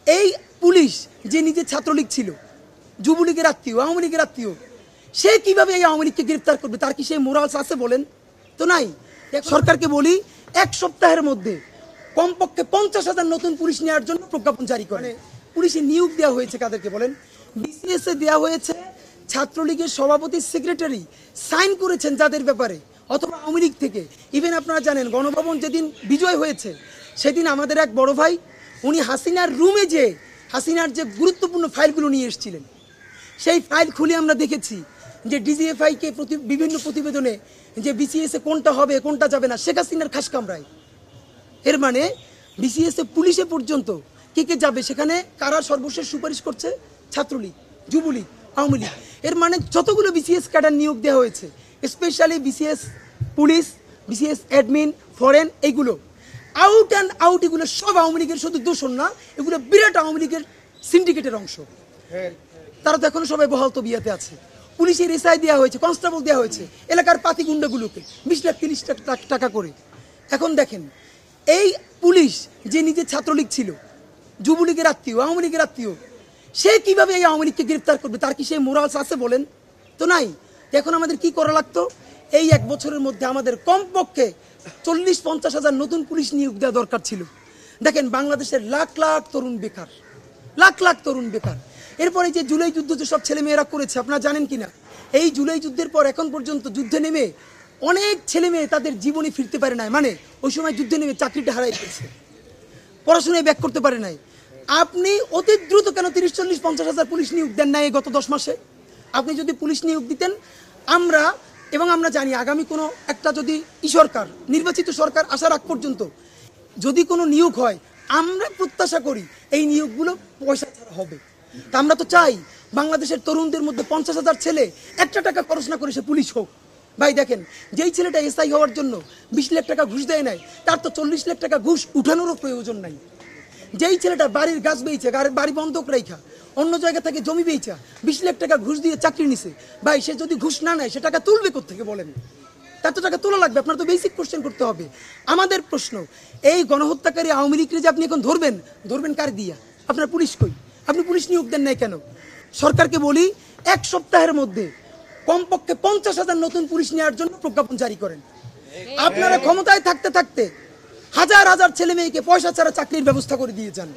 এই পুলিশ যে নিজে ছাত্রলীগ ছিল, যুবলীগের আত্মীয়, আওয়ামী লীগের আত্মীয়, সে কিভাবে এই আওয়ামী লীগকে গ্রেফতার করবে? তার কি সেই মোরালস আছে বলেন তো? নাই। সরকারকে বলি, এক সপ্তাহের মধ্যে কমপক্ষে 50,000 নতুন পুলিশ নেওয়ার জন্য প্রজ্ঞাপন জারি করে। পুলিশে নিয়োগ দেওয়া হয়েছে কাদেরকে বলেন? বিসিএস এ দেওয়া হয়েছে ছাত্রলীগের সভাপতি, সেক্রেটারি সাইন করেছেন যাদের ব্যাপারে, অথবা আওয়ামী লীগ থেকে। ইভেন আপনারা জানেন, গণভবন যেদিন বিজয় হয়েছে সেদিন আমাদের এক বড় ভাই, উনি হাসিনার রুমে যে হাসিনার যে গুরুত্বপূর্ণ ফাইলগুলো নিয়ে এসেছিলেন, সেই ফাইল খুলে আমরা দেখেছি যে ডিজিএফআইকে বিভিন্ন প্রতিবেদনে যে বিসিএসে কোনটা হবে কোনটা যাবে না, শেখ হাসিনার খাস কামরায়। এর মানে বিসিএসে পুলিশে পর্যন্ত কে কে যাবে সেখানে কারা সর্বশেষ সুপারিশ করছে? ছাত্রলীগ, যুবলীগ, আওয়ামী লীগ। এর মানে যতগুলো বিসিএস ক্যাডার নিয়োগ দেওয়া হয়েছে, specially BCS police, BCS admin, foreign, এইগুলো আউট অ্যান্ড আউট, এগুলো সব আওয়ামী লীগের শুধু দূষণ না, এগুলো বিরাট আওয়ামী লীগের সিন্ডিকেটের অংশ। তারা তো এখনো সবাই বহাল তবিয়াতে আছে। পুলিশের এসআই দেওয়া হয়েছে, কনস্টেবল দেওয়া হয়েছে এলাকার পাতি গুন্ডাগুলোকে 20 লাখ 30 লাখ টাকা করে। এখন দেখেন, এই পুলিশ যে নিজে ছাত্রলীগ ছিল, যুবলীগের আত্মীয়, আওয়ামী লীগের আত্মীয়, সে কিভাবে এই আওয়ামী লীগকে গ্রেফতার করবে? তার কি সেই মোরালস আছে বলেন তো? নাই। এখন আমাদের কি করা লাগতো? এই 1 বছরের মধ্যে আমাদের কমপক্ষে 40-50,000 নতুন পুলিশ নিয়োগ দেওয়া দরকার ছিল। দেখেন, বাংলাদেশের লাখ লাখ তরুণ বেকার, লাখ লাখ তরুণ বেকার। এরপরে যে জুলাই যুদ্ধ যে সব ছেলেমেয়েরা করেছে, আপনারা জানেন কিনা, এই জুলাই যুদ্ধের পর এখন পর্যন্ত যুদ্ধে নেমে অনেক ছেলে মেয়ে তাদের জীবনে ফিরতে পারে নাই। মানে ওই সময় যুদ্ধে নেমে চাকরিটা হারাই ফেলছে, পড়াশোনায় ব্যাক করতে পারে নাই। আপনি অতি দ্রুত কেন 30-40-50,000 পুলিশ নিয়োগ দেন নাই এই গত 10 মাসে? আপনি যদি পুলিশ নিয়োগ দিতেন, আমরা জানি আগামী কোনো একটা যদি সরকার, নির্বাচিত সরকার আসার আগ পর্যন্ত যদি কোনো নিয়োগ হয়, আমরা প্রত্যাশা করি এই নিয়োগগুলো পয়সা ছাড়া হবে। তা আমরা তো চাই বাংলাদেশের তরুণদের মধ্যে 50,000 ছেলে একটা টাকা খরচ না করে সে পুলিশ হোক। ভাই দেখেন, যেই ছেলেটা এসআই হওয়ার জন্য 20 লাখ টাকা ঘুষ দেয় নাই, তার তো 40 লাখ টাকা ঘুষ উঠানোরও প্রয়োজন নাই। যেই ছেলেটা বাড়ির গাছ বেচে, বাড়ি বন্ধক রেখা অন্য জায়গা থেকে জমি বেচা 20 লাখ টাকা ঘুষ দিয়ে চাকরি নিছে, ভাই সে যদি ঘুষ না নেয় সে টাকা তুলবে কোত্থেকে বলেন? তার তো টাকা তোলা লাগবে। আপনার তো বেসিক কোশ্চেন করতে হবে। আমাদের প্রশ্ন, এই গণহত্যাকারী আওয়ামী লীগকে যে আপনি এখন ধরবেন কার দিয়া? আপনার পুলিশ কই? আপনি পুলিশ নিয়োগ দেন নাই কেন? সরকারকে বলি, 1 সপ্তাহের মধ্যে কমপক্ষে 50,000 নতুন পুলিশ নেওয়ার জন্য প্রজ্ঞাপন জারি করেন। আপনারা ক্ষমতায় থাকতে থাকতে হাজার হাজার ছেলে মেয়েকে পয়সা ছাড়া চাকরির ব্যবস্থা করে দিয়ে যান।